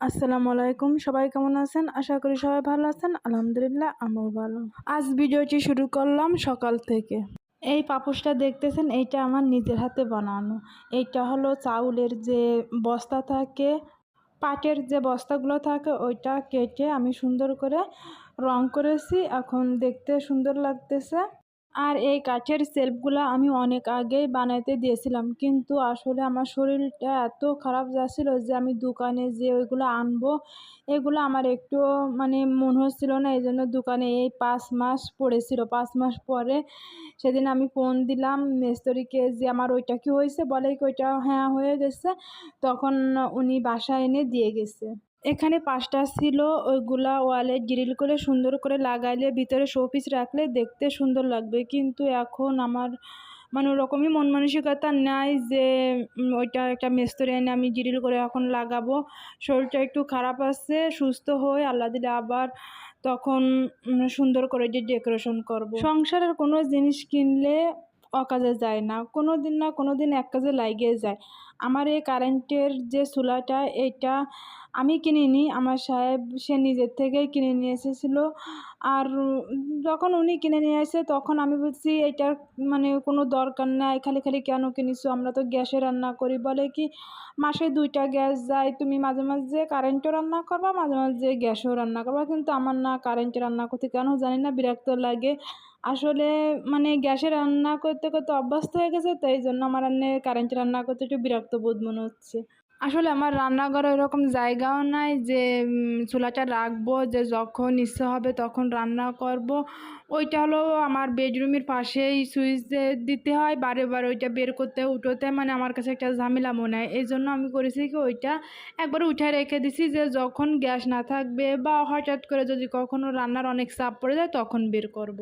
আসসালামু আলাইকুম, সবাই কেমন আছেন? আশা করি সবাই ভালো আছেন। আলহামদুলিল্লাহ আমিও ভালো। আজ ভিডিওটি শুরু করলাম সকাল থেকে। এই পাপোশটা দেখতেছেন, এইটা আমার নিজের হাতে বানানো। এইটা হলো চাউলের যে বস্তা থাকে, পাটের যে বস্তাগুলো থাকে ওইটা কেটে আমি সুন্দর করে রং করেছি। এখন দেখতে সুন্দর লাগতেছে। আর এই কাঠের শেলফগুলো আমি অনেক আগেই বানাইতে দিয়েছিলাম, কিন্তু আসলে আমার শরীরটা এত খারাপ যাচ্ছিল যে আমি দোকানে যে ওইগুলো আনবো, এগুলো আমার একটু মন হচ্ছিল না। এই জন্য দোকানে এই 5 মাস পড়েছিল। 5 মাস পরে সেদিন আমি ফোন দিলাম মিস্ত্রিকে যে আমার ওইটা কি হয়েছে, বলে কি ওইটা হ্যাঁ হয়ে গেছে। তখন উনি বাসায় এনে দিয়ে গেছে। এখানে 5টা ছিল, ওইগুলা ওয়ালে ড্রিল করে সুন্দর করে লাগাইলে ভিতরে শোপিস রাখলে দেখতে সুন্দর লাগবে। কিন্তু এখন আমার ওরকমই মন মানসিকতা নাই যে ওইটা একটা মিস্ত্রি এনে আমি ড্রিল করে এখন লাগাবো। শরীরটা একটু খারাপ আছে, সুস্থ হয়ে আল্লাহ দিলে আবার তখন সুন্দর করে ডেকোরেশন করব। সংসারের কোনো জিনিস কিনলে অকাজে যায় না, কোনো দিন না কোনো দিন এক কাজে লাগিয়ে যায়। আমার এই কারেন্টের যে চুলাটা, এইটা আমি কিনিনি, আমার সাহেব সে নিজের থেকেই কিনে নিয়ে এসেছিলো। আর যখন উনি কিনে নিয়ে আসে তখন আমি বলছি এইটার কোনো দরকার নাই, খালি খালি কেন কিনেছো, আমরা তো গ্যাসে রান্না করি। বলে কি মাসে 2টা গ্যাস যায়, তুমি মাঝে মাঝে কারেন্টও রান্না করবা, মাঝে মাঝে গ্যাসেও রান্না করবা। কিন্তু আমার না কারেন্টে রান্না করতে কেন জানি না বিরক্ত লাগে। আসলে গ্যাসে রান্না করতে করতে অভ্যস্ত হয়ে গেছে, তো এই জন্য আমার কারেন্টে রান্না করতে একটু বিরক্ত বোধ মনে হচ্ছে। আসলে আমার রান্নাঘরে এরকম জায়গাও নাই যে চুলাটা রাখবো, যে যখন ইচ্ছে হবে তখন রান্না করব। ওইটা হলো আমার বেডরুমের পাশেই সুইচ দিতে হয়, বারে বারে ওইটা বের করতে উঠোতে আমার কাছে একটা ঝামেলা মনে হয়। এই জন্য আমি করেছি কি ওইটা একবার উঠে রেখে দিছি, যে যখন গ্যাস না থাকবে বা হঠাৎ করে যদি কখনো রান্নার অনেক চাপ পড়ে যায় তখন বের করব।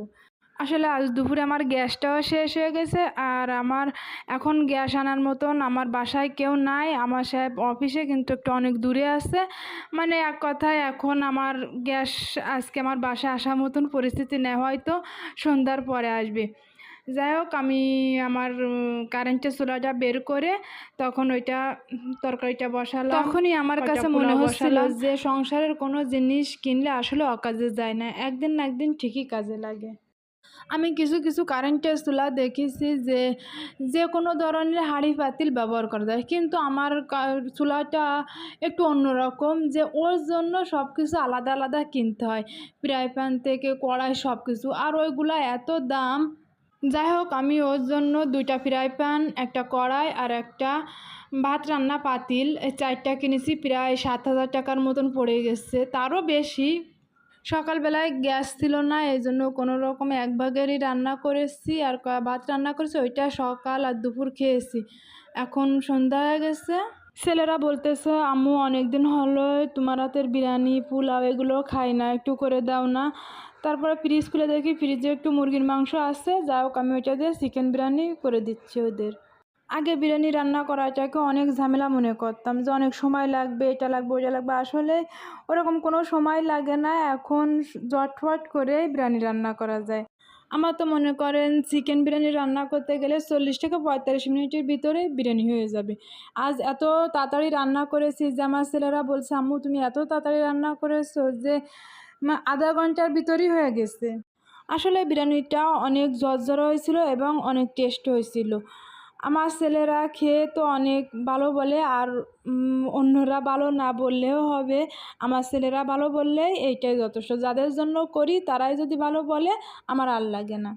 আসলে আজ দুপুরে আমার গ্যাসটাও শেষ হয়ে গেছে, আর আমার এখন গ্যাস আনার মতন আমার বাসায় কেউ নাই। আমার সাহেব অফিসে, কিন্তু একটু অনেক দূরে আছে। এক কথায় এখন আমার গ্যাস আজকে আমার বাসায় আসার মতন পরিস্থিতি নেই, হয়তো সন্ধ্যার পরে আসবে। যাই হোক, আমি আমার কারেন্টের চুলাটা বের করে তখন ওইটা তরকারিটা বসালাম। তখনই আমার কাছে মনে হচ্ছিল যে সংসারের কোনো জিনিস কিনলে আসলে অকাজে যায় না, একদিন না একদিন ঠিকই কাজে লাগে। আমি কিছু কিছু কারেন্টের চুলা দেখেছি যে যে কোনো ধরনের হাঁড়ি পাতিল ব্যবহার করা যায়, কিন্তু আমার চুলাটা একটু অন্যরকম, যে ওর জন্য সব কিছু আলাদা আলাদা কিনতে হয়, ফ্রাই প্যান থেকে কড়াই সব কিছু, আর ওইগুলা এত দাম। যাই হোক, আমি ওর জন্য 2টা ফ্রাই প্যান, একটা কড়াই আর একটা ভাত রান্না পাতিল, এই 4টা কিনেছি। প্রায় 7,000 টাকার মতন পড়ে গেছে, তারও বেশি। সকালবেলায় গ্যাস ছিল না, এই জন্য কোনো রকমে এক ভাগেরই রান্না করেছি, আর ভাত রান্না করেছি, ওইটা সকাল আর দুপুর খেয়েছি। এখন সন্ধ্যা হয়ে গেছে। ছেলেরা বলতেছে আম্মু অনেকদিন হলো তোমার হাতের বিরিয়ানি পোলাও এগুলো খাই না, একটু করে দাও না। তারপরে ফ্রিজ খুলে দেখি ফ্রিজে একটু মুরগির মাংস আছে, যাই হোক আমি ওইটা দিয়ে চিকেন বিরিয়ানি করে দিচ্ছি ওদের। আগে বিরিয়ানি রান্না করাটাকে অনেক ঝামেলা মনে করতাম, যে অনেক সময় লাগবে, এটা লাগবে ওইটা লাগবে। আসলে ওরকম কোনো সময় লাগে না, এখন ঝটফট করে বিরিয়ানি রান্না করা যায়। আমার তো মনে করেন চিকেন বিরিয়ানি রান্না করতে গেলে 40 থেকে 45 মিনিটের ভিতরে বিরিয়ানি হয়ে যাবে। আজ এত তাড়াতাড়ি রান্না করেছি যে আমার ছেলেরা বলছে আম্মু তুমি এত তাড়াতাড়ি রান্না করেছো যে আধা ঘন্টার ভিতরেই হয়ে গেছে। আসলে বিরিয়ানিটা অনেক ঝরঝরা হয়েছিল এবং অনেক টেস্ট হয়েছিল। আমার ছেলেরা খেয়ে তো অনেক ভালো বলে, আর অন্যরা ভালো না বললেও হবে, আমার ছেলেরা ভালো বললেই এইটাই যথেষ্ট। যাদের জন্য করি তারাই যদি ভালো বলে আমার আর লাগে না।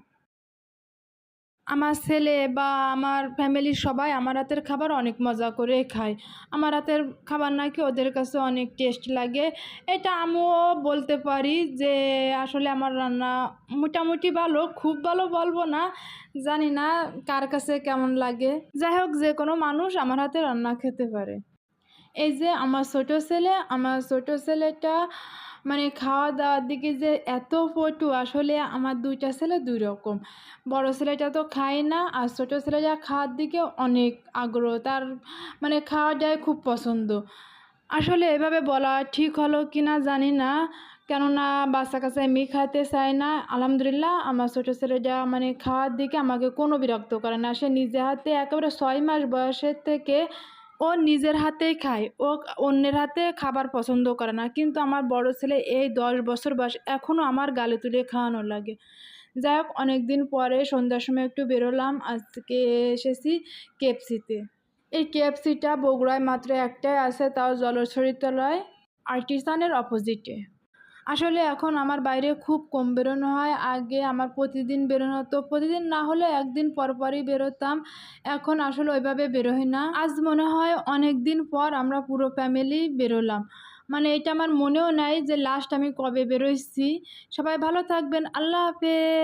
আমার ছেলে বা আমার ফ্যামিলির সবাই আমার হাতের খাবার অনেক মজা করে খায়। আমার হাতের খাবার নাকি ওদের কাছে অনেক টেস্ট লাগে। এটা আমিও বলতে পারি যে আসলে আমার রান্না মোটামুটি ভালো, খুব ভালো বলবো না, জানি না কার কাছে কেমন লাগে। যাই হোক, যে কোনো মানুষ আমার হাতে রান্না খেতে পারে। এই যে আমার ছোট ছেলেটা খাওয়া দাওয়ার দিকে যে এত পটু, আসলে আমার 2টা ছেলে 2 রকম। বড় ছেলেটা তো খায় না, আর ছোট ছেলেটা খাওয়ার দিকে অনেক আগ্রহ, তার খাওয়াটাই খুব পছন্দ। আসলে এভাবে বলা ঠিক হলো কি না জানি না, কেননা বাচ্চা কাচ্চা এমনি খাইতে চায় না। আলহামদুলিল্লাহ আমার ছোট ছেলেটা খাওয়ার দিকে আমাকে কোনো বিরক্ত করে না। সে নিজে হাতে একেবারে 6 মাস বয়সের থেকে ও নিজের হাতেই খায়, ও অন্যের হাতে খাবার পছন্দ করে না। কিন্তু আমার বড় ছেলে এই 10 বছর বয়স, এখনও আমার গালে তুলে খাওয়ানো লাগে। যাই হোক, অনেকদিন পরে সন্ধ্যার সময় একটু বেরোলাম। আজকে এসেছি কেএফসিতে। এই কেএফসিটা বগুড়ায় মাত্র একটাই আছে, তাও জলছড়ির তলায়, আর্টিসানের অপোজিটে। আসলে এখন আমার বাইরে খুব কম বেরোনো হয়। আগে আমার প্রতিদিন বেরোনো হতো, প্রতিদিন না হলে একদিন পর পরই বেরোতাম। এখন আসলে ওইভাবে বেরোই না। আজ মনে হয় অনেক দিন পর আমরা পুরো ফ্যামিলি বেরোলাম। মানে এটা আমার মনেও নাই যে লাস্ট আমি কবে বেরোইছি। সবাই ভালো থাকবেন, আল্লাহ হাফেজ।